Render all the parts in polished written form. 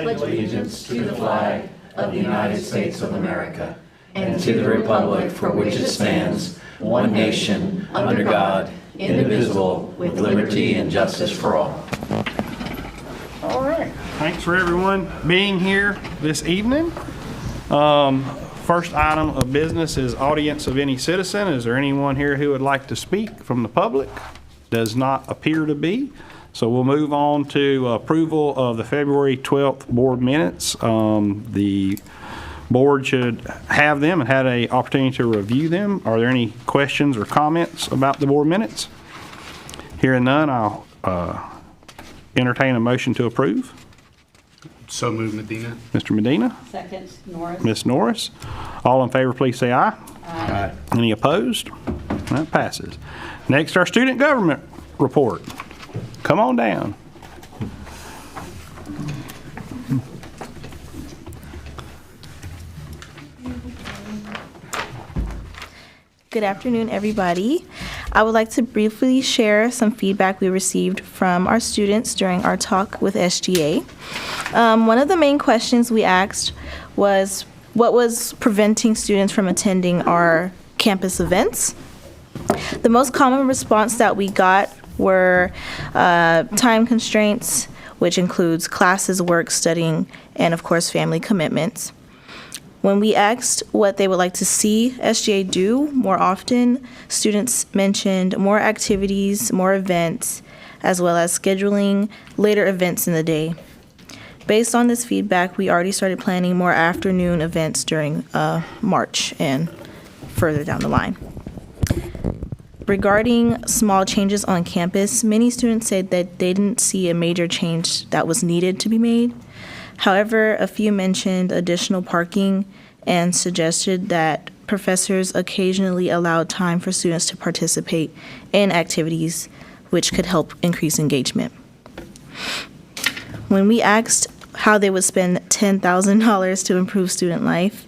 pledge allegiance to the flag of the United States of America and to the republic for which it stands, one nation, under God, indivisible, with liberty and justice for all. All right. Thanks for everyone being here this evening. First item of business is audience of any citizen. Is there anyone here who would like to speak from the public? Does not appear to be. So we'll move on to approval of the February 12th board minutes. The board should have them and had an opportunity to review them. Are there any questions or comments about the board minutes? Hearing none, I'll entertain a motion to approve. So moved, Medina. Mr. Medina? Second, Norris. Ms. Norris? All in favor, please say aye. Aye. Any opposed? That passes. Next, our student government report. Come on down. Good afternoon, everybody. I would like to briefly share some feedback we received from our students during our talk with SGA. One of the main questions we asked was what was preventing students from attending our campus events. The most common response that we got were time constraints, which includes classes, work, studying, and of course family commitments. When we asked what they would like to see SGA do more often, students mentioned more activities, more events, as well as scheduling later events in the day. Based on this feedback, we already started planning more afternoon events during March and further down the line. Regarding small changes on campus, many students said that they didn't see a major change that was needed to be made. However, a few mentioned additional parking and suggested that professors occasionally allowed time for students to participate in activities which could help increase engagement. When we asked how they would spend $10,000 to improve student life,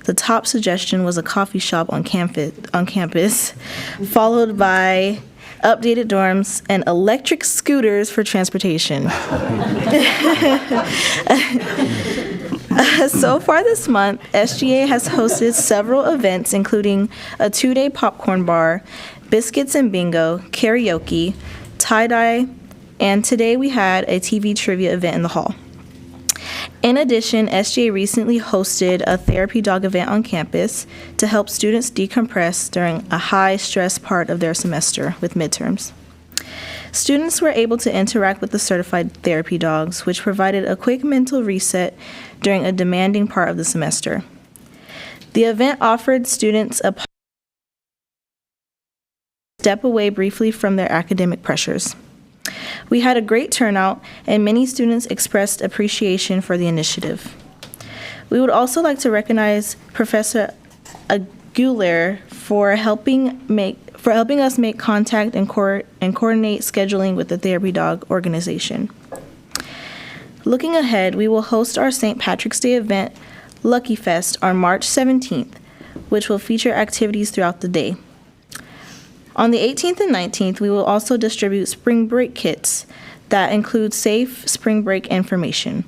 the top suggestion was a coffee shop on campus, followed by updated dorms and electric scooters for transportation. So far this month, SGA has hosted several events, including a 2-day popcorn bar, biscuits and bingo, karaoke, tie-dye, and today we had a TV trivia event in the hall. In addition, SGA recently hosted a therapy dog event on campus to help students decompress during a high-stress part of their semester with midterms. Students were able to interact with the certified therapy dogs, which provided a quick mental reset during a demanding part of the semester. The event offered students a step away briefly from their academic pressures. We had a great turnout, and many students expressed appreciation for the initiative. We would also like to recognize Professor Aguilar for helping us make contact and coordinate scheduling with the Therapy Dog organization. Looking ahead, we will host our St. Patrick's Day event, Lucky Fest, on March 17th, which will feature activities throughout the day. On the 18th and 19th, we will also distribute spring break kits that include safe spring break information.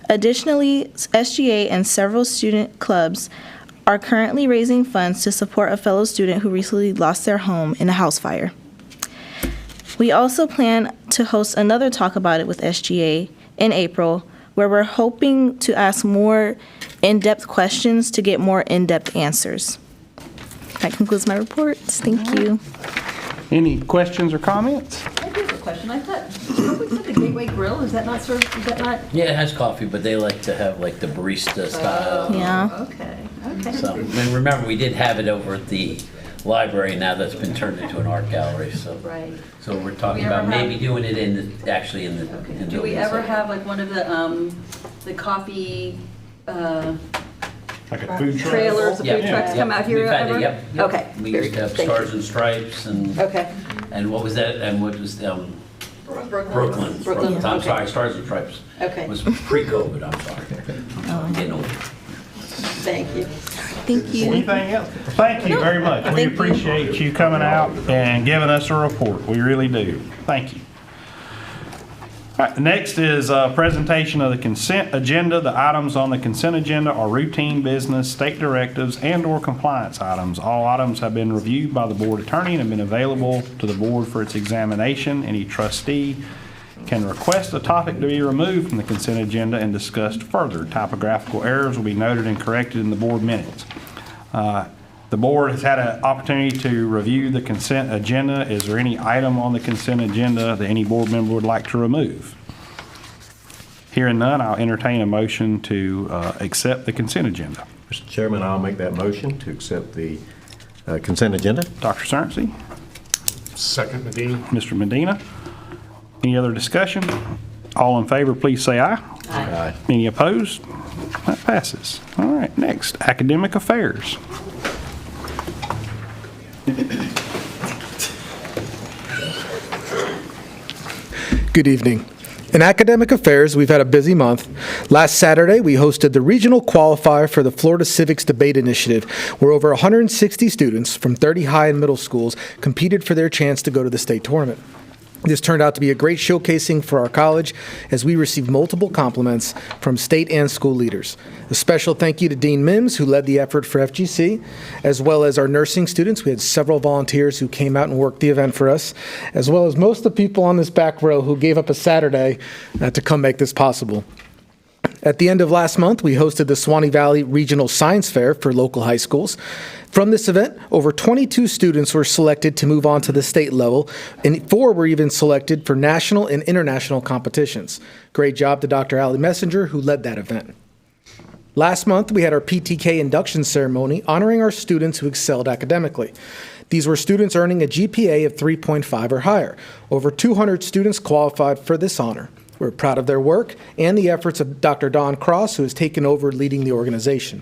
Additionally, SGA and several student clubs are currently raising funds to support a fellow student who recently lost their home in a house fire. We also plan to host another Talk About It with SGA in April, where we're hoping to ask more in-depth questions to get more in-depth answers. That concludes my report. Thank you. Any questions or comments? I do have a question. I thought, Publix had a Gateway Grill. Is that not sort of, is that not? Yeah, it has coffee, but they like to have like the barista style. Yeah. Okay. So, and remember, we did have it over at the library. Now that's been turned into an art gallery. So, Right. so we're talking We ever about maybe have- doing it in the actually in the. Okay. In Do we buildings. ever have like one of the coffee Like a food truck? trailers, the Yeah, food trucks yeah, come out here we've had it, ever? yep, yep. Okay. We very used to have good. Thank Stars you. and Stripes and Okay. and what was that? And what was Brooklyn. Brooklyn. I'm Okay. sorry, Stars and Stripes. Okay. Was pre-COVID. I'm sorry. I'm getting old. Thank you. Thank you. Anything else? Thank you very much. We Thank you. appreciate you coming out and giving us a report. We really do. Thank you. right, next is a presentation of the consent agenda. The items on the consent agenda are routine business, state directives, and/or compliance items. All items have been reviewed by the board attorney and have been available to the board for its examination. Any trustee can request a topic to be removed from the consent agenda and discussed further. Typographical errors will be noted and corrected in the board minutes. The board has had an opportunity to review the consent agenda. Is there any item on the consent agenda that any board member would like to remove? Hearing none, I'll entertain a motion to accept the consent agenda. Mr. Chairman, I'll make that motion to accept the consent agenda. Dr. Cerncy, Second, Medina. Mr. Medina. Any other discussion? All in favor, please say aye. Aye. Any opposed? That passes. All right, next, academic affairs. Good evening. In academic affairs, we've had a busy month. Last Saturday, we hosted the regional qualifier for the Florida Civics Debate Initiative, where over 160 students from 30 high and middle schools competed for their chance to go to the state tournament. This turned out to be a great showcasing for our college as we received multiple compliments from state and school leaders. A special thank you to Dean Mims, who led the effort for FGC, as well as our nursing students. We had several volunteers who came out and worked the event for us, as well as most of the people on this back row who gave up a Saturday to come make this possible. At the end of last month, we hosted the Swanee Valley Regional Science Fair for local high schools. From this event, over 22 students were selected to move on to the state level, and 4 were even selected for national and international competitions. Great job to Dr. Allie Messenger, who led that event. Last month, we had our PTK induction ceremony honoring our students who excelled academically. These were students earning a GPA of 3.5 or higher. Over 200 students qualified for this honor. We're proud of their work and the efforts of Dr. Don Cross, who has taken over leading the organization.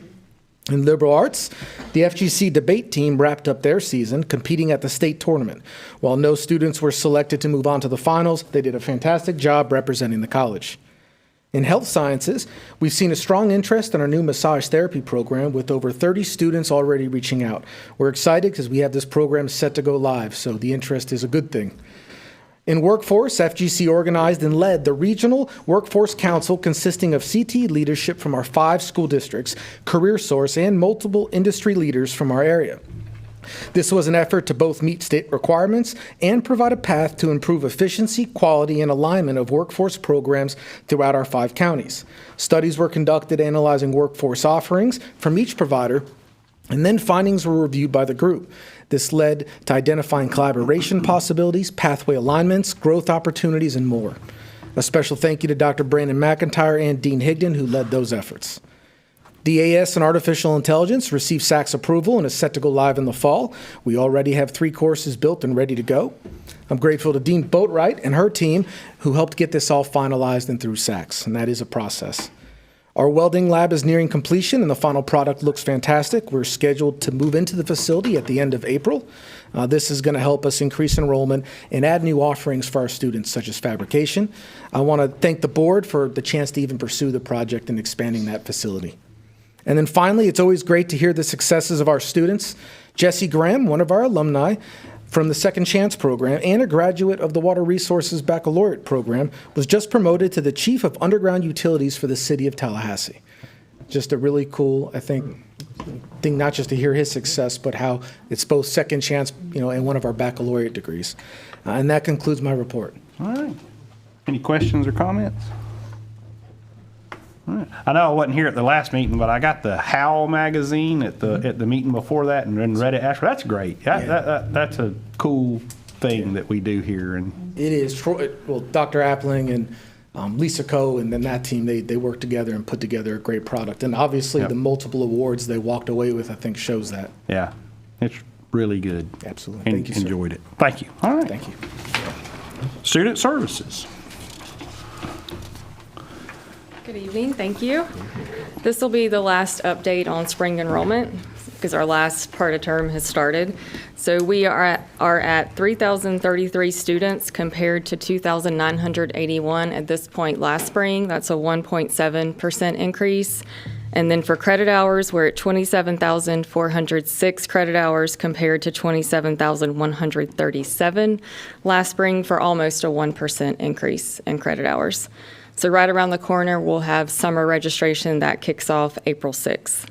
In liberal arts, the FGC debate team wrapped up their season competing at the state tournament. While no students were selected to move on to the finals, they did a fantastic job representing the college. In health sciences, we've seen a strong interest in our new massage therapy program with over 30 students already reaching out. We're excited because we have this program set to go live, so the interest is a good thing. In workforce, FGC organized and led the Regional Workforce Council consisting of CT leadership from our 5 school districts, CareerSource, and multiple industry leaders from our area. This was an effort to both meet state requirements and provide a path to improve efficiency, quality, and alignment of workforce programs throughout our 5 counties. Studies were conducted analyzing workforce offerings from each provider, and then findings were reviewed by the group. This led to identifying collaboration possibilities, pathway alignments, growth opportunities, and more. A special thank you to Dr. Brandon McIntyre and Dean Higdon, who led those efforts. DAS and Artificial Intelligence received SAC's approval and is set to go live in the fall. We already have 3 courses built and ready to go. I'm grateful to Dean Boatwright and her team who helped get this all finalized and through SACs, and that is a process. Our welding lab is nearing completion and the final product looks fantastic. We're scheduled to move into the facility at the end of April. This is going to help us increase enrollment and add new offerings for our students, such as fabrication. I want to thank the board for the chance to even pursue the project and expanding that facility. And then finally, it's always great to hear the successes of our students. Jesse Graham, one of our alumni from the Second Chance program and a graduate of the Water Resources Baccalaureate program, was just promoted to the Chief of Underground Utilities for the city of Tallahassee. Just a really cool, I think, thing not just to hear his success, but how it's both Second Chance, and one of our baccalaureate degrees. And that concludes my report. All right. Any questions or comments? All right. I know I wasn't here at the last meeting, but I got the Howl magazine at the meeting before that and read it after. That's great. That's a cool thing that we do here. And It is. Well, Dr. Appling and Lisa Coe and then that team, they worked together and put together a great product. And obviously Yep. the multiple awards they walked away with, I think, shows that. yeah, it's really good. Absolutely. And Thank you, sir. enjoyed it. Thank you. All right. Thank you. Student services. Good evening, thank you. This will be the last update on spring enrollment because our last part of term has started. So we are at 3,033 students compared to 2,981 at this point last spring. That's a 1.7% increase. And then for credit hours, we're at 27,406 credit hours compared to 27,137 last spring, for almost a 1% increase in credit hours. So right around the corner, we'll have summer registration that kicks off April 6th.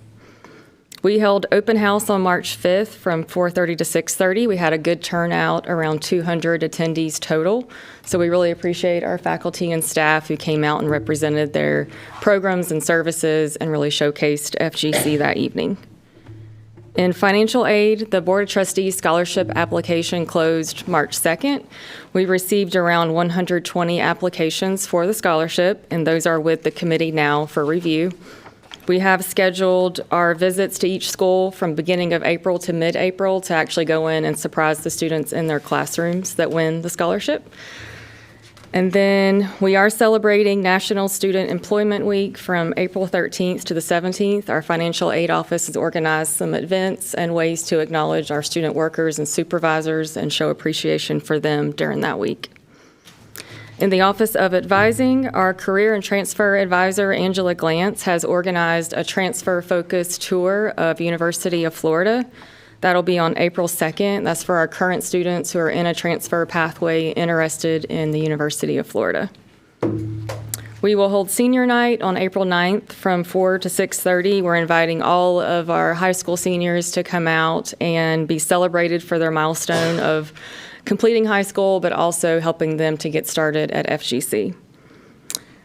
We held open house on March 5th from 4:30 to 6:30. We had a good turnout, around 200 attendees total. So we really appreciate our faculty and staff who came out and represented their programs and services and really showcased FGC that evening. In financial aid, the Board of Trustees scholarship application closed March 2nd. We received around 120 applications for the scholarship, and those are with the committee now for review. We have scheduled our visits to each school from beginning of April to mid-April to actually go in and surprise the students in their classrooms that win the scholarship. And then we are celebrating National Student Employment Week from April 13th to the 17th. Our financial aid office has organized some events and ways to acknowledge our student workers and supervisors and show appreciation for them during that week. In the Office of Advising, our Career and Transfer Advisor, Angela Glantz, has organized a transfer-focused tour of University of Florida. That'll be on April 2nd. That's for our current students who are in a transfer pathway interested in the University of Florida. We will hold senior night on April 9th from 4 to 6:30. We're inviting all of our high school seniors to come out and be celebrated for their milestone of completing high school, but also helping them to get started at FGC.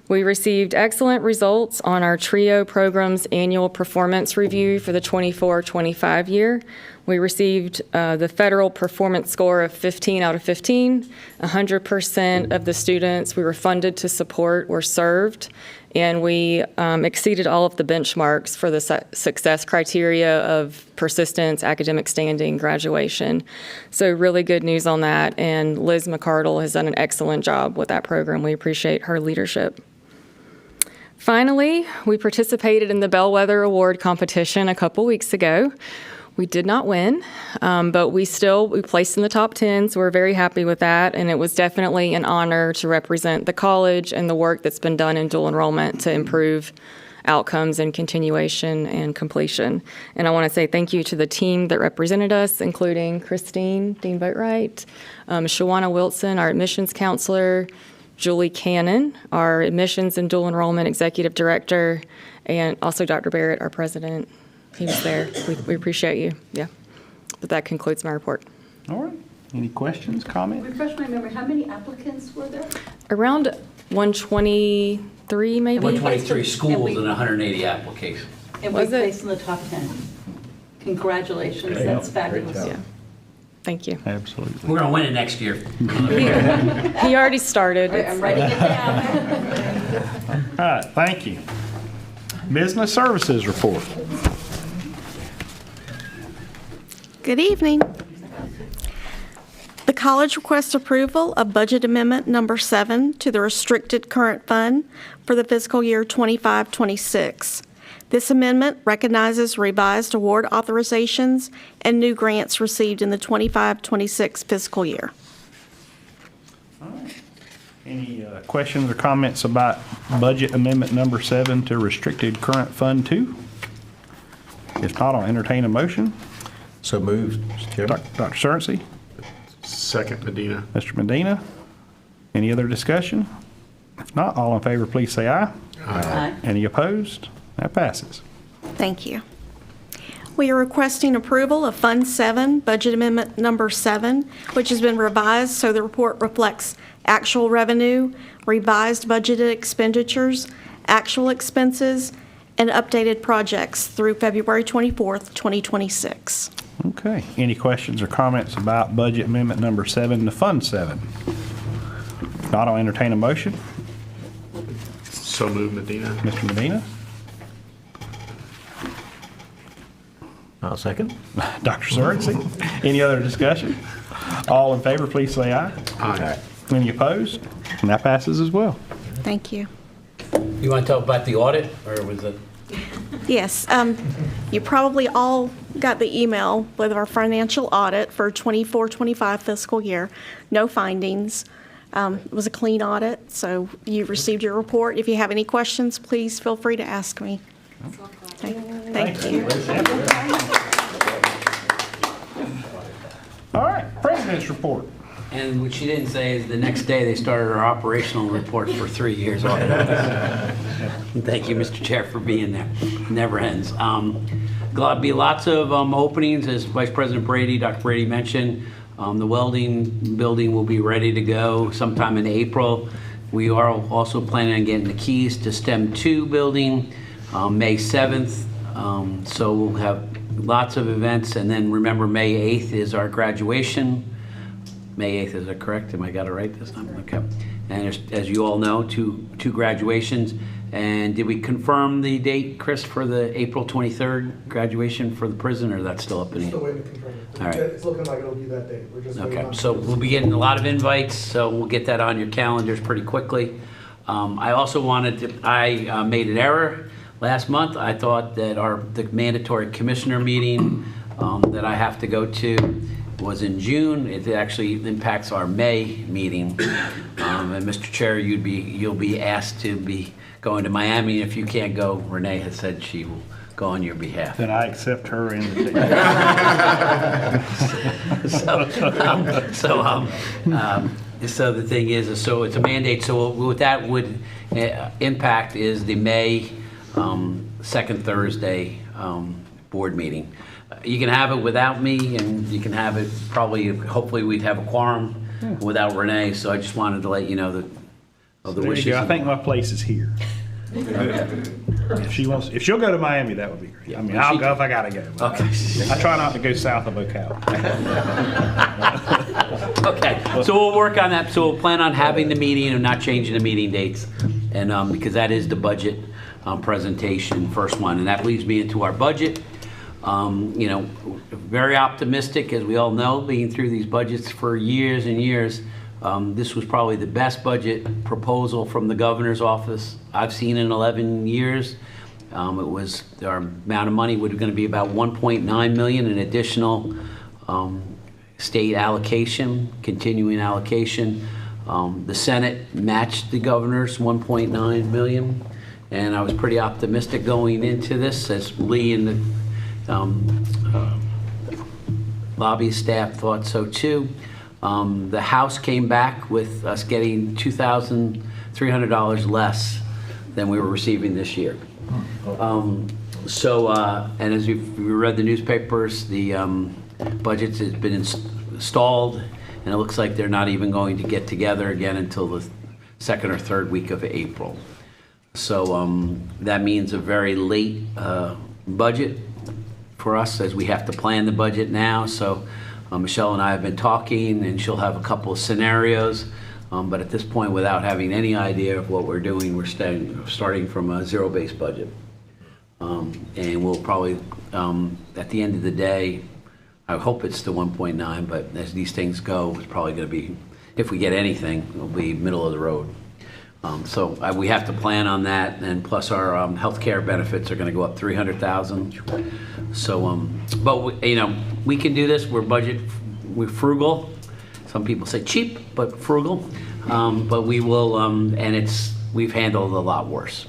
We received excellent results on our TRIO program's annual performance review for the 24-25 year. We received the federal performance score of 15 out of 15. 100% of the students we were funded to support were served, and we exceeded all of the benchmarks for the success criteria of persistence, academic standing, graduation. So really good news on that, and Liz McCardle has done an excellent job with that program. We appreciate her leadership. Finally, we participated in the Bellwether Award competition a couple weeks ago. We did not win, but we placed in the top 10, so we're very happy with that, and it was definitely an honor to represent the college and the work that's been done in dual enrollment to improve outcomes and continuation and completion. And I want to say thank you to the team that represented us, including Christine, Dean Boatwright, Shawana Wilson, our admissions counselor, Julie Cannon, our admissions and dual enrollment executive director, and also Dr. Barrett, our president. He was there. We appreciate you. Yeah. But that concludes my report. All right. Any questions, comments? Refresh my memory, how many applicants were there? Around 123, maybe? 123 schools and 180 applications. And we Was it? placed in the top 10. Congratulations, that's fabulous. Yeah. Thank you. Absolutely. We're going to win it next year. He already started. I'm writing it down. All right, thank you. Business Services Report. Good evening. The college requests approval of Budget Amendment Number 7 to the Restricted Current Fund for the fiscal year 25-26. This amendment recognizes revised award authorizations and new grants received in the 25-26 fiscal year. Any questions or comments about Budget Amendment Number 7 to Restricted Current Fund 2? If not, I'll entertain a motion. So moved, Mr. Chairman. Dr. Surtsey, Second, Medina. Mr. Medina. Any other discussion? If not, all in favor, please say aye. Aye. Any opposed? That passes. Thank you. We are requesting approval of Fund 7, Budget Amendment Number 7, which has been revised so the report reflects actual revenue, revised budgeted expenditures, actual expenses, and updated projects through February 24th, 2026. Okay. Any questions or comments about Budget Amendment Number 7 to Fund 7? If not, I'll entertain a motion. So moved, Medina. Mr. Medina. I'll second. Dr. Surtsey. Any other discussion? All in favor, please say aye. Aye. Any opposed? And that passes as well. Thank you. You want to talk about the audit, or was it? Yes, you probably all got the email with our financial audit for 24-25 fiscal year. No findings. It was a clean audit, so you received your report. If you have any questions, please feel free to ask me. Thank you. All right, President's report. And what she didn't say is the next day they started our operational report for 3 years. Thank you, Mr. Chair, for being there. Never ends. There'll be lots of openings, as Vice President Brady, Dr. Brady mentioned. The welding building will be ready to go sometime in April. We are also planning on getting the keys to STEM 2 building May 7th. So we'll have lots of events. And then remember, May 8th is our graduation. May 8th, is that correct? Am I got it right this time? Okay. And there's, as you all know, two graduations. And did we confirm the date, Chris, for the April 23rd graduation for the prison, or that's still up in the air? Still waiting to confirm it. All right. It's looking like it'll be that day. We're just waiting Okay, on- so we'll be getting a lot of invites, so we'll get that on your calendars pretty quickly. I also wanted to, I made an error last month. I thought that the mandatory commissioner meeting that I have to go to was in June. It actually impacts our May meeting. And Mr. Chair, you'll be asked to be going to Miami. If you can't go, Renee has said she will go on your behalf. Then I accept her invitation. So the thing is, so it's a mandate. So what that would impact is the May second Thursday board meeting. You can have it without me, and you can have it probably, hopefully we'd have a quorum without Renee. So I just wanted to let you know that of the There wishes. you go. I think my place is here. If she'll go to Miami, that would be great. I mean, I'll go if I gotta go. Okay. I try not to go south of Ocala. Okay, so we'll work on that. So we'll plan on having the meeting and not changing the meeting dates. And because that is the budget presentation, first one. And that leads me into our budget. You know, very optimistic, as we all know, being through these budgets for years and years. This was probably the best budget proposal from the governor's office I've seen in 11 years. It was, our amount of money was going to be about 1.9 million in additional state allocation, continuing allocation. The Senate matched the governor's 1.9 million, and I was pretty optimistic going into this, as Lee and the lobbyist staff thought so too. The House came back with us getting $2,300 less than we were receiving this year. And as you've read the newspapers, the budget has been installed, and it looks like they're not even going to get together again until the second or third week of April. So that means a very late budget for us, as we have to plan the budget now. So Michelle and I have been talking, and she'll have a couple of scenarios. But at this point, without having any idea of what we're doing, we're starting from a zero-based budget. And we'll probably, at the end of the day, I hope it's the 1.9, but as these things go, it's probably going to be, if we get anything, it'll be middle of the road. So we have to plan on that, and plus our health care benefits are going to go up $300,000. So, but we can do this. We're frugal. Some people say cheap, but frugal. But we will, and we've handled a lot worse.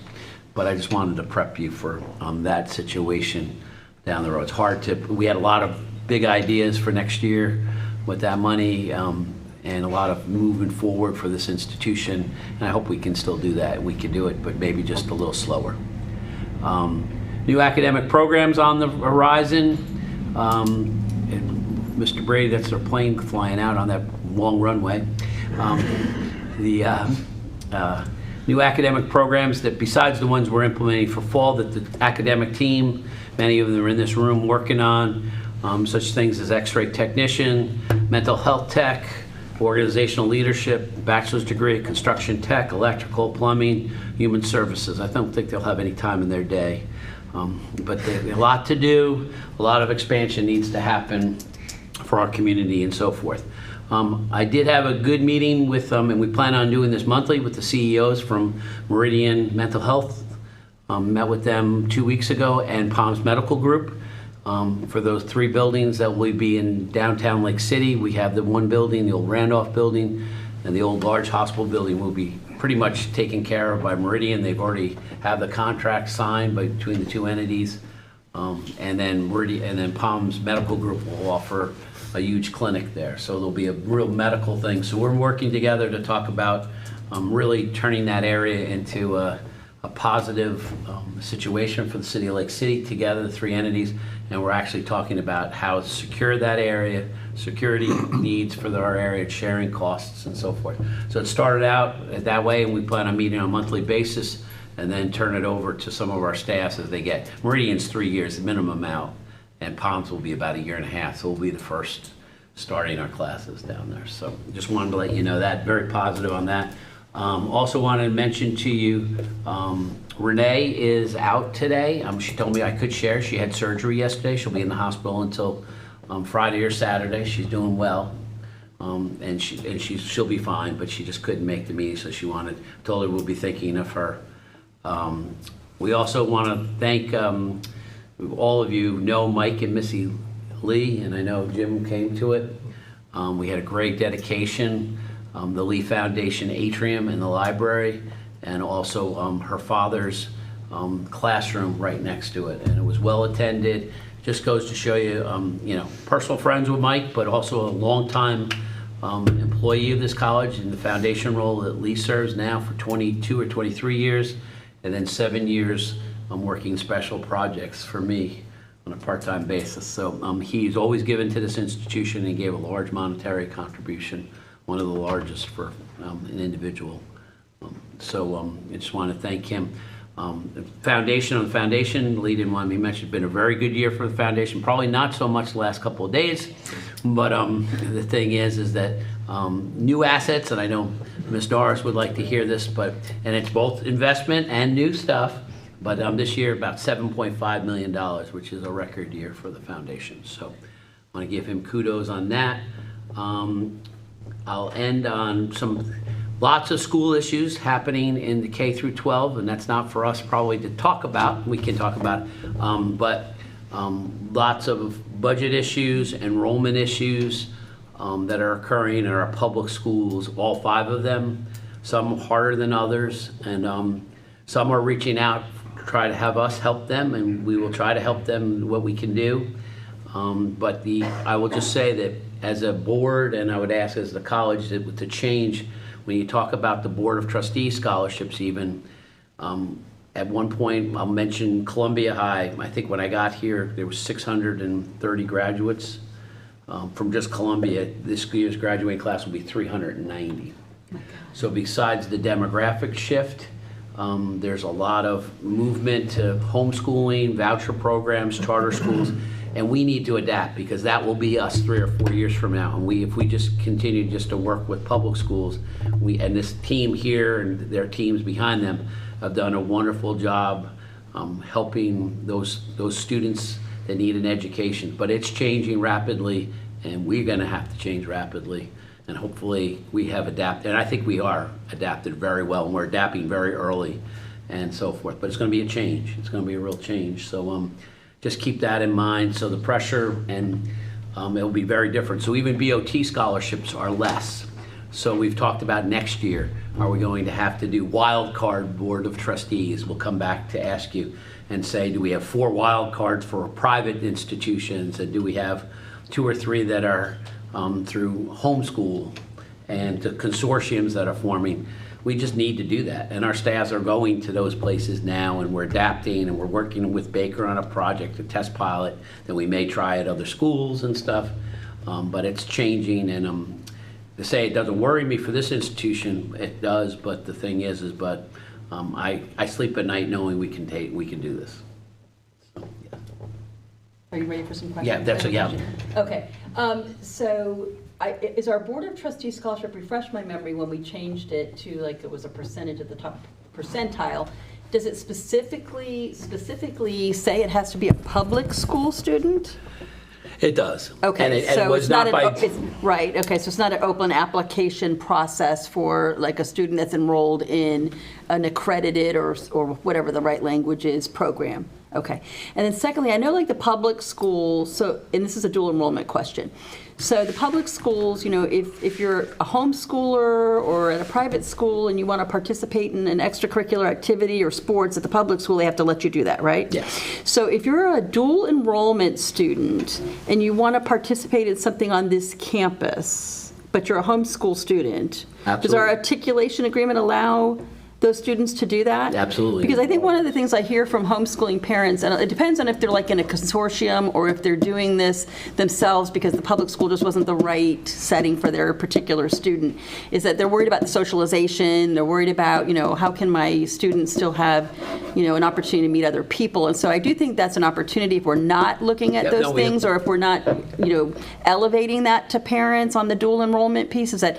But I just wanted to prep you for that situation down the road. It's hard we had a lot of big ideas for next year with that money, and a lot of moving forward for this institution. And I hope we can still do that. We can do it, but maybe just a little slower. New academic programs on the horizon. Mr. Brady, that's their plane flying out on that long runway. The new academic programs that, besides the ones we're implementing for fall, that the academic team, many of them are in this room working on, such things as X-ray technician, mental health tech, organizational leadership, bachelor's degree, construction tech, electrical, plumbing, human services. I don't think they'll have any time in their day. But there's a lot to do, a lot of expansion needs to happen for our community and so forth. I did have a good meeting with them, and we plan on doing this monthly with the CEOs from Meridian Mental Health. Met with them 2 weeks ago, and Palms Medical Group. For those 3 buildings that will be in downtown Lake City. We have the one building, the old Randolph building, and the old large hospital building will be pretty much taken care of by Meridian. They've already have the contract signed between the two entities. And then Meridian, and then Palms Medical Group will offer a huge clinic there. So there'll be a real medical thing. So we're working together to talk about really turning that area into a positive situation for the city of Lake City together, the three entities. And we're actually talking about how to secure that area, security needs for our area, sharing costs and so forth. So it started out that way, and we plan on meeting on a monthly basis and then turn it over to some of our staffs as they get. Meridian's 3 years, the minimum out, and Palms will be about 1.5 years, so we'll be the first starting our classes down there. So just wanted to let you know that, very positive on that. Also wanted to mention to you, Renee is out today. She told me I could share. She had surgery yesterday. She'll be in the hospital until Friday or Saturday. She's doing well. And she'll be fine, but she just couldn't make the meeting, so told her we'll be thinking of her. We also want to thank all of you know Mike and Missy Lee, and I know Jim came to it. We had a great dedication, the Lee Foundation atrium in the library, and also her father's classroom right next to it, and it was well attended. Just goes to show you, personal friends with Mike, but also a longtime employee of this college in the foundation role that Lee serves now for 22 or 23 years, and then 7 years working special projects for me on a part-time basis. So he's always given to this institution and gave a large monetary contribution, one of the largest for an individual. I just want to thank him. The foundation, Lee didn't want me to mention, it's been a very good year for the foundation. Probably not so much the last couple of days, but the thing is that new assets, and I know Ms. Doris would like to hear this, and it's both investment and new stuff, but this year about $7.5 million, which is a record year for the foundation. So I want to give him kudos on that. I'll end on lots of school issues happening in the K through 12, and that's not for us probably to talk about. We can talk about it, but lots of budget issues, enrollment issues that are occurring in our public schools, all 5 of them, some harder than others, and some are reaching out to try to have us help them, and we will try to help them what we can do. But I will just say that as a board, and I would ask as the college to change, when you talk about the Board of Trustees scholarships even, at one point, I'll mention Columbia High. I think when I got here, there was 630 graduates from just Columbia. This year's graduating class will be 390. So besides the demographic shift, there's a lot of movement to homeschooling, voucher programs, charter schools, and we need to adapt because that will be us 3 or 4 years from now. And if we just continue just to work with public schools, and this team here and their teams behind them have done a wonderful job helping those students that need an education. But it's changing rapidly, and we're going to have to change rapidly. And hopefully we have adapted, and I think we are adapted very well, and we're adapting very early and so forth. But it's going to be a change. It's going to be a real change. So just keep that in mind. So the pressure, and it'll be very different. So even BOT scholarships are less. So we've talked about next year, are we going to have to do wild card Board of Trustees? We'll come back to ask you and say, do we have 4 wild cards for private institutions? And do we have 2 or 3 that are through homeschool and the consortiums that are forming? We just need to do that. And our staffs are going to those places now, and we're adapting, and we're working with Baker on a project, a test pilot that we may try at other schools and stuff. But it's changing, and to say it doesn't worry me for this institution, it does. But the thing is I sleep at night knowing we can do this. So, yeah. Are you ready for some questions? Yeah, that's Okay, so is our Board of Trustees scholarship, refresh my memory, when we changed it to like it was a percentage at the top percentile, does it specifically say it has to be a public school student? It does. Okay, and it so was it's not by right. Okay, so it's not an open application process for like a student that's enrolled in an accredited or whatever the right language is program. Okay. And then secondly, I know like the public schools, so, and this is a dual enrollment question. So the public schools, you know, if you're a homeschooler or at a private school and you want to participate in an extracurricular activity or sports at the public school, they have to let you do that, right? Yes. So if you're a dual enrollment student and you want to participate in something on this campus, but you're a homeschool student, does our Absolutely. articulation agreement allow those students to do that? Absolutely. Because I think one of the things I hear from homeschooling parents, and it depends on if they're like in a consortium or if they're doing this themselves because the public school just wasn't the right setting for their particular student, is that they're worried about the socialization, they're worried about, you know, how can my students still have, you know, an opportunity to meet other people. And so I do think that's an opportunity if we're not looking at Yep, those no, we- things, or if we're not, you know, elevating that to parents on the dual enrollment piece, is that,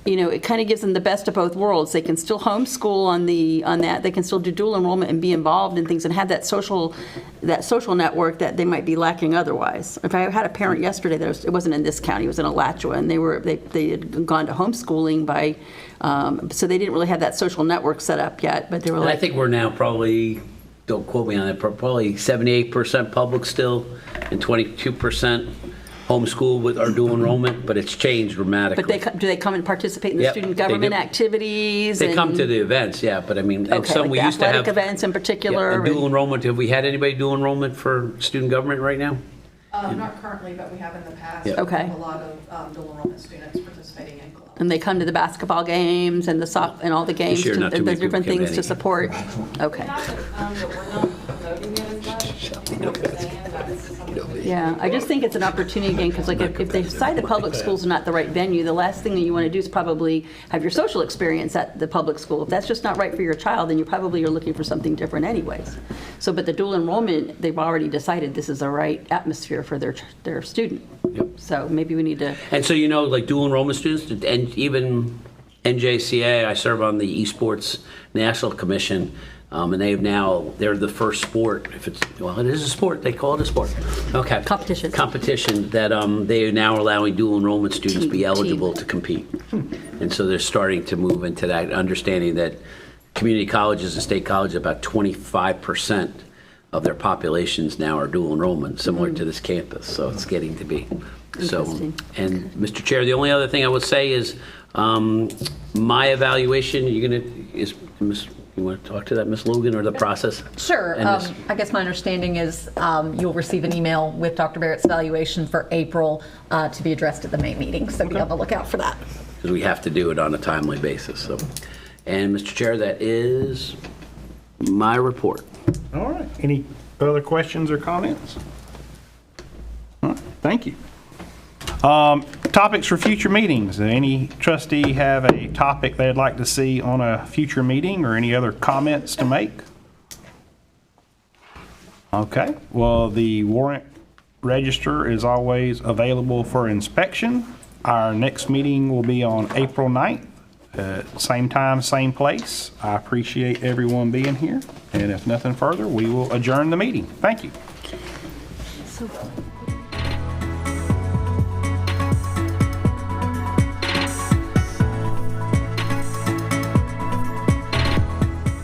you know, it kind of gives them the best of both worlds. They can still homeschool on that. They can still do dual enrollment and be involved in things and have that social network that they might be lacking otherwise. If I had a parent yesterday that it wasn't in this county, it was in Alachua, and they had gone to homeschooling by, so they didn't really have that social network set up yet, but they were And I like, think we're now probably, don't quote me on it, probably 78% public still and 22% homeschool with our dual enrollment, but it's changed dramatically. but do they come and participate in the Yep, student they do. government activities? They come and- to the events, yeah, but I mean, and Okay, some like we the used to have. athletic events in particular. Yeah, and dual and- enrollment, have we had anybody dual enrollment for student government right now? Not currently, but we have in the past. Yeah. Okay. We have a lot of dual enrollment students participating in clubs. And they come to the basketball games and and all the games, This year, not too the many different people came things to to support? Okay. Not that we're not promoting it as much, you know what I'm saying? That's something we Yeah, I just think it's an opportunity again, because like if they decide the public schools are not the right venue, the last thing that you want to do is probably have your social experience at the public school. If that's just not right for your child, then you probably are looking for something different anyways. So, but the dual enrollment, they've already decided this is the right atmosphere for their student. So maybe we need to, And so, you know, like dual enrollment students, and even NJCA, I serve on the Esports National Commission, and they're the first sport, it is a sport, they call it a sport. Okay. Competition that they are now allowing dual enrollment students to be eligible to compete. And so they're starting to move into that, understanding that community colleges and state colleges, about 25% of their populations now are dual enrollment, similar to this campus, so it's getting to be. So, Interesting. and Mr. Chair, the only other thing I would say is my evaluation, you want to talk to that, Ms. Logan, or the process? Sure. And this- I guess my understanding is you'll receive an email with Dr. Barrett's evaluation for April to be addressed at the May meeting, so be on the lookout for that. Because we have to do it on a timely basis, so. And Mr. Chair, that is my report. All right. Any other questions or comments? All right, thank you. Topics for future meetings. Any trustee have a topic they'd like to see on a future meeting, or any other comments to make? Okay, well, the warrant register is always available for inspection. Our next meeting will be on April 9th, same time, same place. I appreciate everyone being here, and if nothing further, we will adjourn the meeting. Thank you. so